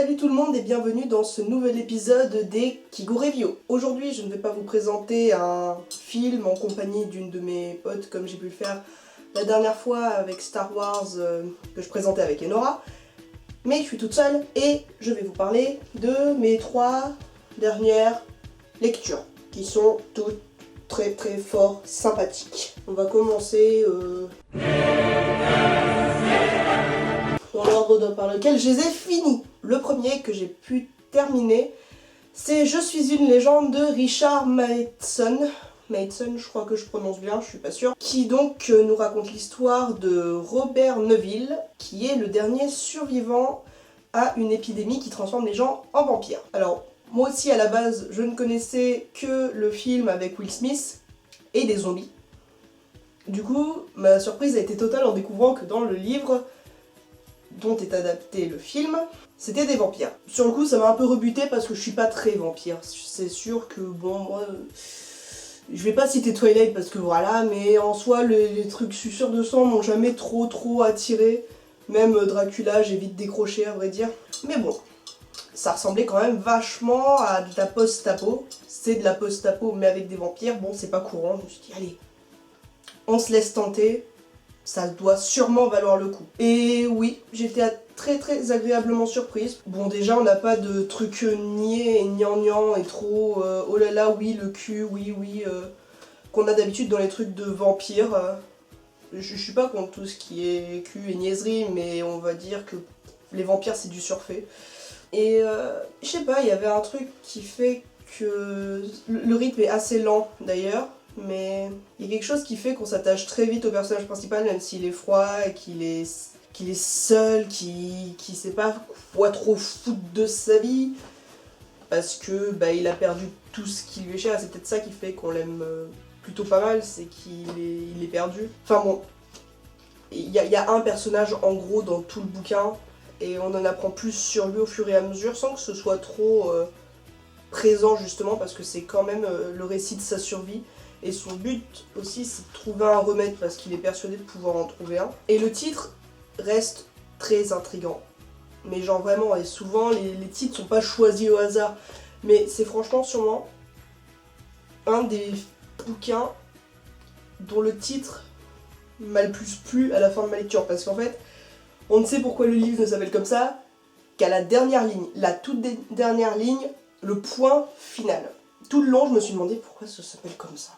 Salut tout le monde et bienvenue dans ce nouvel épisode des Kigo Review. Aujourd'hui je ne vais pas vous présenter un film en compagnie d'une de mes potes comme j'ai pu le faire la dernière fois avec Star Wars que je présentais avec Enora. Mais je suis toute seule et je vais vous parler de mes 3 dernières lectures qui sont toutes très très fort sympathiques. On va commencer dans l'ordre par lequel je les ai finis. Le premier que j'ai pu terminer, c'est Je suis une légende de Richard Matheson. Matheson, je crois que je prononce bien, je suis pas sûre. Qui donc nous raconte l'histoire de Robert Neville, qui est le dernier survivant à une épidémie qui transforme les gens en vampires. Alors, moi aussi à la base, je ne connaissais que le film avec Will Smith et des zombies. Du coup, ma surprise a été totale en découvrant que dans le livre dont est adapté le film, c'était des vampires. Sur le coup, ça m'a un peu rebuté parce que je suis pas très vampire. C'est sûr que, bon, moi, je vais pas citer Twilight parce que voilà, mais en soi, les trucs suceurs de sang m'ont jamais trop attiré. Même Dracula, j'ai vite décroché à vrai dire. Mais bon, ça ressemblait quand même vachement à de la post-apo. C'est de la post-apo, mais avec des vampires. Bon, c'est pas courant. Je me suis dit, allez, on se laisse tenter. Ça doit sûrement valoir le coup. Et oui, j'étais très agréablement surprise. Bon, déjà, on n'a pas de trucs niais et gnangnan et trop oh là là, oui, le cul, oui, qu'on a d'habitude dans les trucs de vampires. Je suis pas contre tout ce qui est cul et niaiserie, mais on va dire que les vampires, c'est du surfait. Et je sais pas, il y avait un truc qui fait que le rythme est assez lent d'ailleurs. Mais il y a quelque chose qui fait qu'on s'attache très vite au personnage principal, même s'il est froid et qu'il est seul, qui sait pas quoi trop foutre de sa vie, parce que bah, il a perdu tout ce qui lui est cher. C'est peut-être ça qui fait qu'on l'aime plutôt pas mal, c'est qu'il est perdu. Enfin bon, il y a un personnage en gros dans tout le bouquin, et on en apprend plus sur lui au fur et à mesure, sans que ce soit trop présent justement, parce que c'est quand même le récit de sa survie. Et son but aussi, c'est de trouver un remède parce qu'il est persuadé de pouvoir en trouver un. Et le titre reste très intriguant. Mais genre vraiment, et souvent les titres sont pas choisis au hasard. Mais c'est franchement sûrement un des bouquins dont le titre m'a le plus plu à la fin de ma lecture. Parce qu'en fait, on ne sait pourquoi le livre ne s'appelle comme ça qu'à la dernière ligne. La toute dernière ligne, le point final. Tout le long, je me suis demandé pourquoi ça s'appelle comme ça.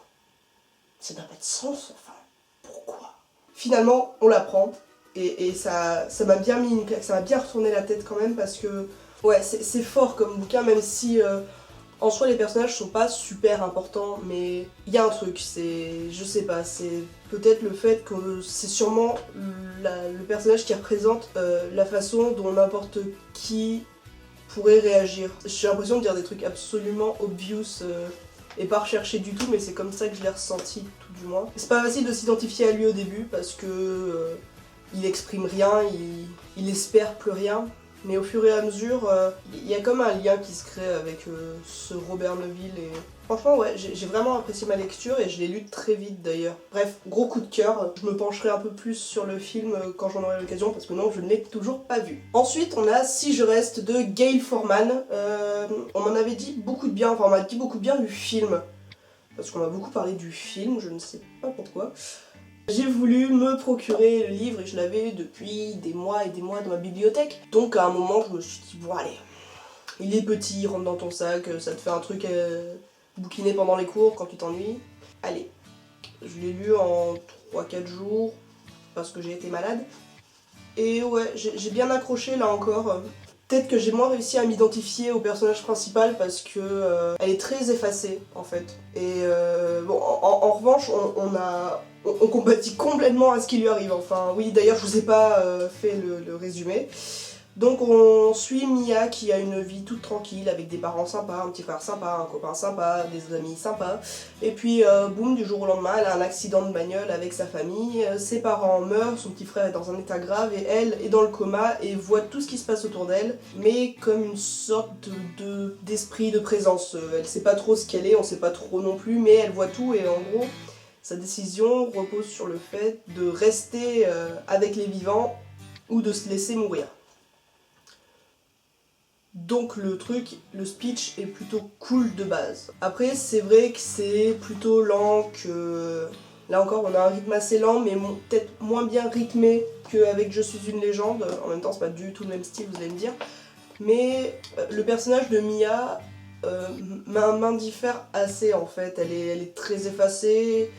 Ça n'a pas de sens, enfin, pourquoi? Finalement, on l'apprend, et ça m'a bien mis une claque, ça m'a bien retourné la tête quand même, parce que, ouais, c'est fort comme bouquin, même si, en soi, les personnages sont pas super importants, mais il y a un truc, c'est, je sais pas, c'est peut-être le fait que c'est sûrement le personnage qui représente la façon dont n'importe qui pourrait réagir. J'ai l'impression de dire des trucs absolument obvious, et pas recherché du tout, mais c'est comme ça que je l'ai ressenti, tout du moins. C'est pas facile de s'identifier à lui au début, parce que il exprime rien, il espère plus rien, mais au fur et à mesure, il y a comme un lien qui se crée avec ce Robert Neville, et franchement ouais, j'ai vraiment apprécié ma lecture, et je l'ai lu très vite d'ailleurs. Bref, gros coup de cœur, je me pencherai un peu plus sur le film quand j'en aurai l'occasion, parce que non, je ne l'ai toujours pas vu. Ensuite, on a Si je reste de Gail Forman. On m'en avait dit beaucoup de bien, enfin on m'a dit beaucoup de bien du film, parce qu'on m'a beaucoup parlé du film, je ne sais pas pourquoi. J'ai voulu me procurer le livre et je l'avais depuis des mois et des mois dans ma bibliothèque. Donc à un moment je me suis dit bon allez, il est petit, il rentre dans ton sac, ça te fait un truc bouquiner pendant les cours quand tu t'ennuies. Allez, je l'ai lu en 3-4 jours parce que j'ai été malade. Et ouais, j'ai bien accroché là encore. Peut-être que j'ai moins réussi à m'identifier au personnage principal parce que elle est très effacée en fait. Et bon, en revanche, on compatit complètement à ce qui lui arrive. Enfin, oui, d'ailleurs, je vous ai pas fait le résumé. Donc on suit Mia qui a une vie toute tranquille avec des parents sympas, un petit frère sympa, un copain sympa, des amis sympas. Et puis boum, du jour au lendemain, elle a un accident de bagnole avec sa famille, ses parents meurent, son petit frère est dans un état grave et elle est dans le coma et voit tout ce qui se passe autour d'elle, mais comme une sorte d'esprit de présence. Elle sait pas trop ce qu'elle est, on sait pas trop non plus, mais elle voit tout et en gros, sa décision repose sur le fait de rester avec les vivants ou de se laisser mourir. Donc le speech est plutôt cool de base. Après c'est vrai que c'est plutôt lent, que là encore on a un rythme assez lent mais peut-être moins bien rythmé qu'avec Je suis une légende. En même temps c'est pas du tout le même style, vous allez me dire. Mais le personnage de Mia m'indiffère assez en fait. Elle est très effacée,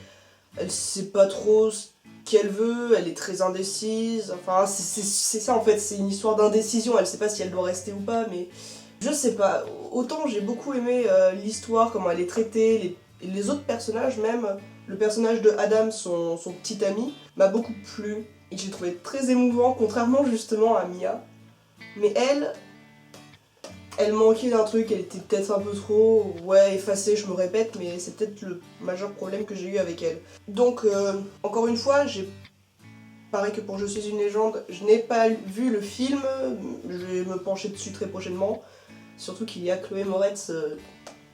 elle sait pas trop ce qu'elle veut, elle est très indécise. Enfin, c'est ça en fait, c'est une histoire d'indécision. Elle sait pas si elle doit rester ou pas, mais je sais pas. Autant j'ai beaucoup aimé l'histoire, comment elle est traitée, les autres personnages même. Le personnage de Adam, son petit ami, m'a beaucoup plu. Et j'ai trouvé très émouvant, contrairement justement à Mia. Mais elle manquait d'un truc, elle était peut-être un peu trop, ouais, effacée, je me répète, mais c'est peut-être le majeur problème que j'ai eu avec elle. Donc, encore une fois, pareil que pour Je suis une légende, je n'ai pas vu le film, je vais me pencher dessus très prochainement, surtout qu'il y a Chloé Moretz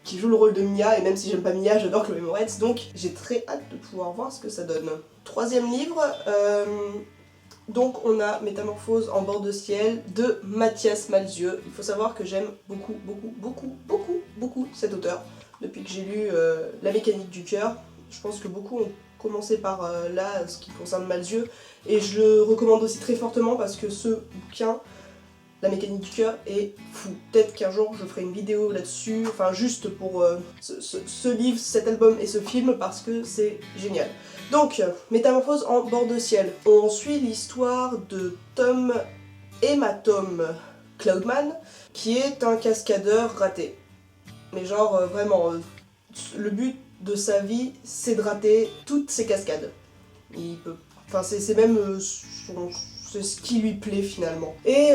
qui joue le rôle de Mia, et même si j'aime pas Mia, j'adore Chloé Moretz, donc j'ai très hâte de pouvoir voir ce que ça donne. Troisième livre, donc on a Métamorphose en bord de ciel de Mathias Malzieu. Il faut savoir que j'aime beaucoup cet auteur. Depuis que j'ai lu La mécanique du cœur, je pense que beaucoup ont commencé par là, ce qui concerne Malzieu. Et je le recommande aussi très fortement parce que ce bouquin, La mécanique du cœur, est fou. Peut-être qu'un jour je ferai une vidéo là-dessus, enfin juste pour ce livre, cet album et ce film parce que c'est génial. Donc, Métamorphose en bord de ciel. On suit l'histoire de Tom Hématome Cloudman, qui est un cascadeur raté. Mais genre, vraiment, le but de sa vie, c'est de rater toutes ses cascades. Il peut... Enfin, c'est même c'est ce qui lui plaît finalement. Et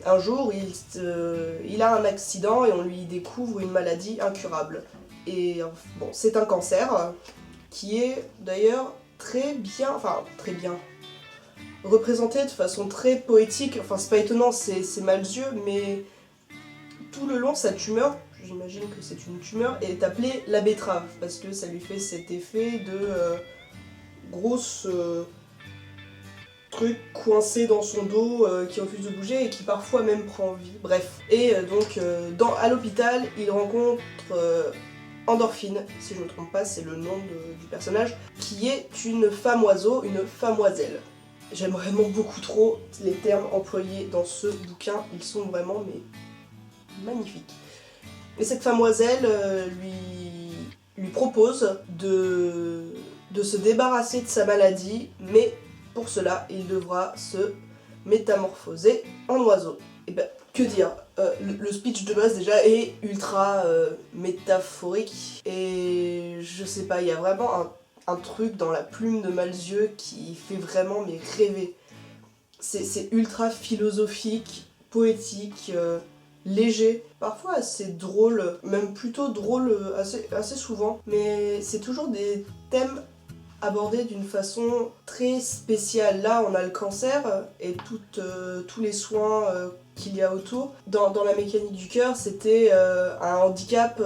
un jour, il a un accident et on lui découvre une maladie incurable. Et bon, c'est un cancer qui est d'ailleurs très bien représenté de façon très poétique. Enfin, c'est pas étonnant, c'est Malzieu, mais tout le long, sa tumeur, j'imagine que c'est une tumeur, est appelée la betterave, parce que ça lui fait cet effet de grosse truc coincé dans son dos qui refuse de bouger et qui parfois même prend vie. Bref. Et donc, à l'hôpital, il rencontre Endorphine, si je ne me trompe pas, c'est le nom du personnage, qui est une femme oiseau, une famoiselle. J'aime vraiment beaucoup trop les termes employés dans ce bouquin, ils sont vraiment magnifiques. Et cette famoiselle lui propose de se débarrasser de sa maladie, mais pour cela, il devra se métamorphoser en oiseau. Et ben, que dire, le speech de base déjà est ultra métaphorique et je sais pas, il y a vraiment un truc dans la plume de Malzieu qui fait vraiment rêver. C'est ultra philosophique, poétique, léger, parfois assez drôle, même plutôt drôle assez souvent, mais c'est toujours des thèmes abordés d'une façon très spéciale. Là, on a le cancer et tous les soins qu'il y a autour. Dans la mécanique du cœur, c'était un handicap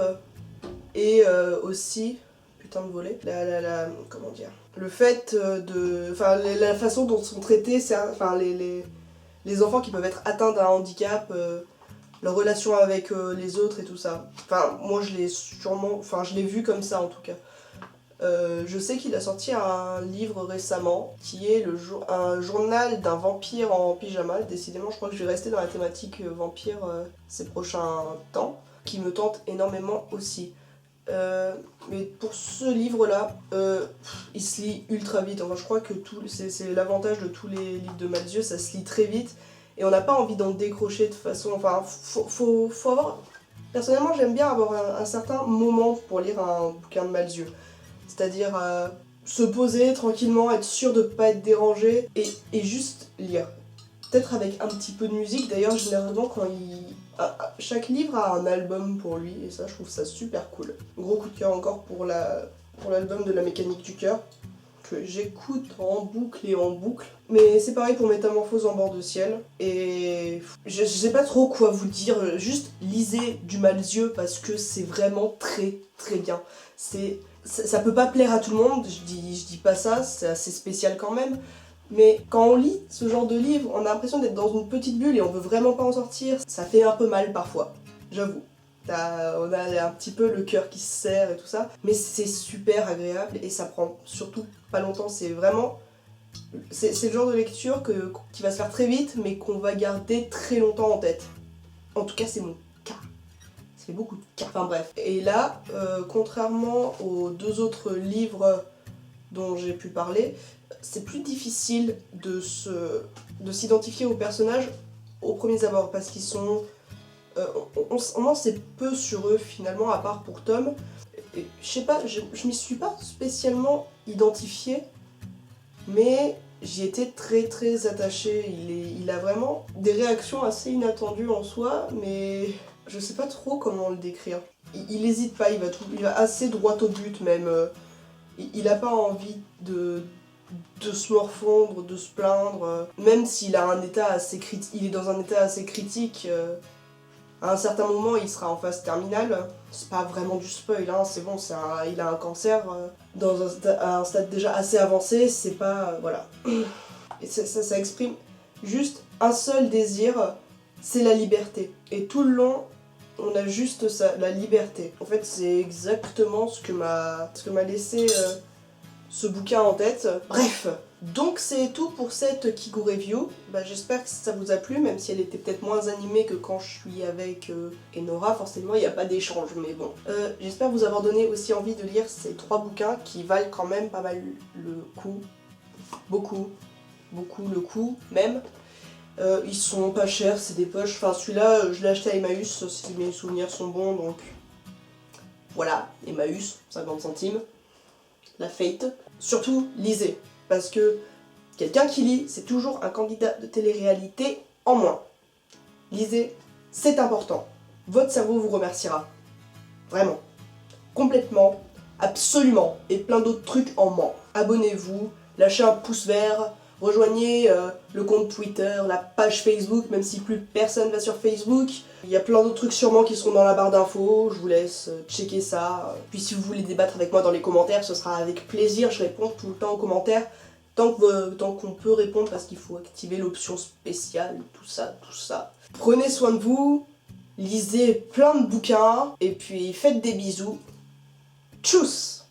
et aussi, putain de voler, comment dire, le fait enfin, la façon dont sont traités enfin, les enfants qui peuvent être atteints d'un handicap, leur relation avec les autres et tout ça. Enfin, moi je l'ai vu comme ça en tout cas. Je sais qu'il a sorti un livre récemment qui est un journal d'un vampire en pyjama. Décidément, je crois que je vais rester dans la thématique vampire ces prochains temps, qui me tente énormément aussi. Mais pour ce livre-là, il se lit ultra vite. Enfin, je crois que c'est l'avantage de tous les livres de Malzieu, ça se lit très vite et on n'a pas envie d'en décrocher de façon. Enfin, faut avoir. Personnellement, j'aime bien avoir un certain moment pour lire un bouquin de Malzieu. C'est-à-dire se poser tranquillement, être sûr de ne pas être dérangé et juste lire. Peut-être avec un petit peu de musique, d'ailleurs généralement chaque livre a un album pour lui et ça je trouve ça super cool. Gros coup de cœur encore pour l'album de La mécanique du cœur, que j'écoute en boucle et en boucle. Mais c'est pareil pour Métamorphose en bord de ciel. Et je sais pas trop quoi vous dire, juste lisez du Malzieu parce que c'est vraiment très très bien. Ça peut pas plaire à tout le monde, je dis pas ça, c'est assez spécial quand même. Mais quand on lit ce genre de livre, on a l'impression d'être dans une petite bulle et on veut vraiment pas en sortir. Ça fait un peu mal parfois, j'avoue. On a un petit peu le cœur qui se serre et tout ça. Mais c'est super agréable et ça prend surtout pas longtemps. C'est vraiment... C'est le genre de lecture qui va se faire très vite mais qu'on va garder très longtemps en tête. En tout cas, c'est mon cas. Ça fait beaucoup de cas. Enfin bref. Et là, contrairement aux 2 autres livres dont j'ai pu parler, c'est plus difficile de s'identifier aux personnages au premier abord parce qu'ils sont... on en sait peu sur eux finalement, à part pour Tom. Et, je sais pas, je m'y suis pas spécialement identifiée, mais j'y étais très très attachée. Il a vraiment des réactions assez inattendues en soi, mais je sais pas trop comment le décrire. Il hésite pas, il va assez droit au but même. Il a pas envie de se morfondre, de se plaindre, même s'il a un état assez il est dans un état assez critique. À un certain moment, il sera en phase terminale. C'est pas vraiment du spoil, hein, c'est bon, il a un cancer à un stade déjà assez avancé, c'est pas... voilà. Et ça exprime juste un seul désir, c'est la liberté. Et tout le long, on a juste ça, la liberté. En fait, c'est exactement ce que m'a laissé ce bouquin en tête. Bref, donc c'est tout pour cette Kigu Review. J'espère que ça vous a plu, même si elle était peut-être moins animée que quand je suis avec Enora. Forcément, il n'y a pas d'échange, mais bon. J'espère vous avoir donné aussi envie de lire ces 3 bouquins qui valent quand même pas mal le coup. Beaucoup le coup, même. Ils sont pas chers, c'est des poches. Enfin, celui-là, je l'ai acheté à Emmaüs, si mes souvenirs sont bons, donc... Voilà, Emmaüs, 50 centimes. La Fate. Surtout, lisez, parce que quelqu'un qui lit, c'est toujours un candidat de télé-réalité en moins. Lisez, c'est important. Votre cerveau vous remerciera. Vraiment. Complètement, absolument, et plein d'autres trucs en moins. Abonnez-vous, lâchez un pouce vert, rejoignez le compte Twitter, la page Facebook, même si plus personne va sur Facebook. Il y a plein d'autres trucs sûrement qui seront dans la barre d'infos, je vous laisse checker ça. Puis si vous voulez débattre avec moi dans les commentaires, ce sera avec plaisir, je réponds tout le temps aux commentaires. Tant qu'on peut répondre, parce qu'il faut activer l'option spéciale, tout ça. Prenez soin de vous, lisez plein de bouquins, et puis faites des bisous. Tchuss!